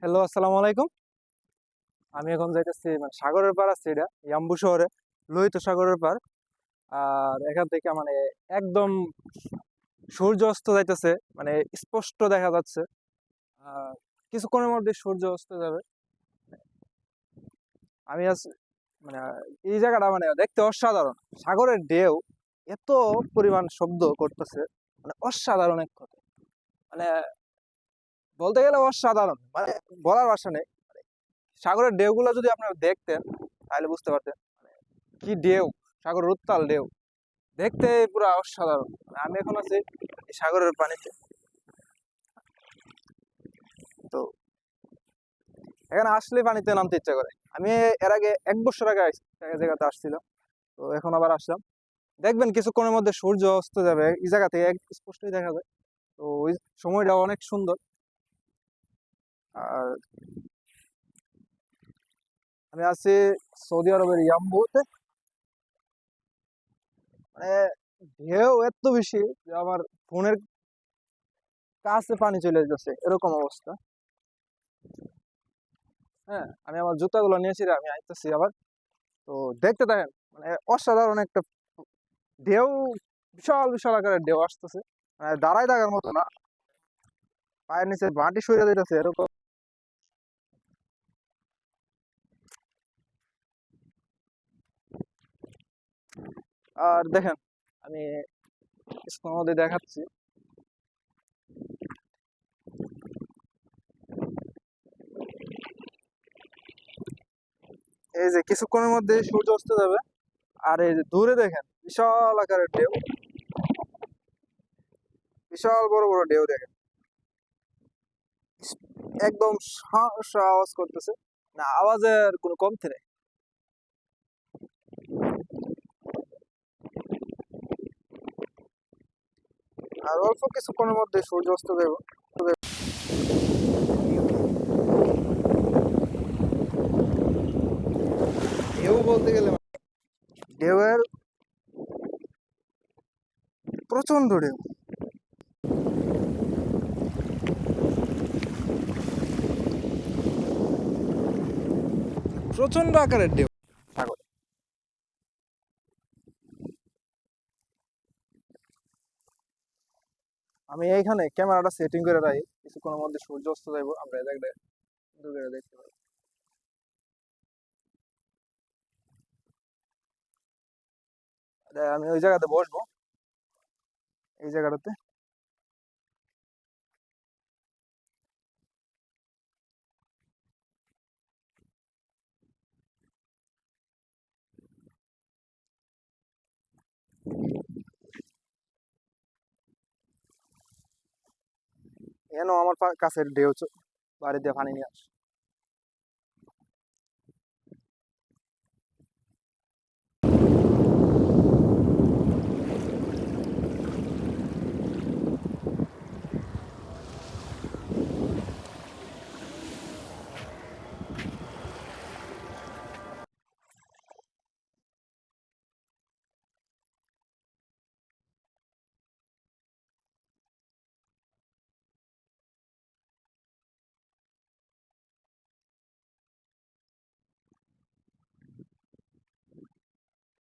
Hello, আসসালামু আলাইকুম। আমি এখন যাইতেছি মানে সাগরের পার আছে, এটা ইয়াম্বু শহরে, লোহিত সাগরের পার। আর এখান থেকে মানে একদম সূর্য অস্ত যাইতেছে, মানে স্পষ্ট দেখা যাচ্ছে। আর কিছুক্ষণের মধ্যে সূর্য অস্ত যাবে। আমি আজ মানে এই জায়গাটা মানে দেখতে অসাধারণ। সাগরের ঢেউ এত পরিমাণ শব্দ করতেছে, মানে অসাধারণ এক কথা। মানে বলতে গেলে অসাধারণ, মানে বলার ভাষা নেই। সাগরের ঢেউগুলো যদি আপনারা দেখতেন তাহলে বুঝতে পারতেন কি ঢেউ, সাগরের উত্তাল ঢেউ দেখতে পুরো অসাধারণ। আমি এখন আছি এই সাগরের পানিতে। তো এখানে আসলে পানিতে নামতে ইচ্ছা করে। আমি এর আগে 1 বছর আগে এক জায়গাতে আসছিলাম, তো এখন আবার আসলাম। দেখবেন কিছুক্ষণের মধ্যে সূর্য অস্ত যাবে, এই জায়গা থেকে স্পষ্টই দেখা যায়। তো ওই সময়টা অনেক সুন্দর। আর আমি আছি সৌদি আরবের ইয়াম্বুতে। মানে ঢেউ এত বেশি যে আমার ফোনের কাছে পানি চলে যাচ্ছে, এরকম অবস্থা। হ্যাঁ, আমি আমার জুতাগুলো নিয়েছি রে, আমি আইতেছি আবার। তো দেখতে দেখেন, মানে অসাধারণ একটা ঢেউ, বিশাল বিশাল আকারের ঢেউ আসতেছে। মানে দাঁড়ায় থাকার মতো না, পায়ের নিচে মাটি সরে যেতেছে এরকম। আর দেখেন, আমি কিছুক্ষণের মধ্যে দেখাচ্ছি। এই যে কিছুক্ষণের মধ্যে সূর্য অস্ত যাবে। আর এই যে দূরে দেখেন বিশাল আকারের ঢেউ, বিশাল বড় বড় ঢেউ দেখেন, একদম আওয়াজ করতেছে। না, আওয়াজের কোনো কমতি নেই। আর অল্প কিছুক্ষণের মধ্যে সূর্য অস্ত যাবে। ঢেউ বলতে গেলে ঢেউয়ের প্রচন্ড ঢেউ, প্রচন্ড আকারের ঢেউ সাগরে। আমি এইখানে ক্যামেরাটা সেটিং করে রাখি, কিছুক্ষণের মধ্যে সূর্য অস্ত যাইবো, আমরা এই জায়গাটা দূরে দেখতে পাবো। আমি ওই জায়গাতে বসবো, এই জায়গাটাতে। এনো আমার কাছের ঢেউ বাড়ি দিয়ে পানি নিয়ে আসে।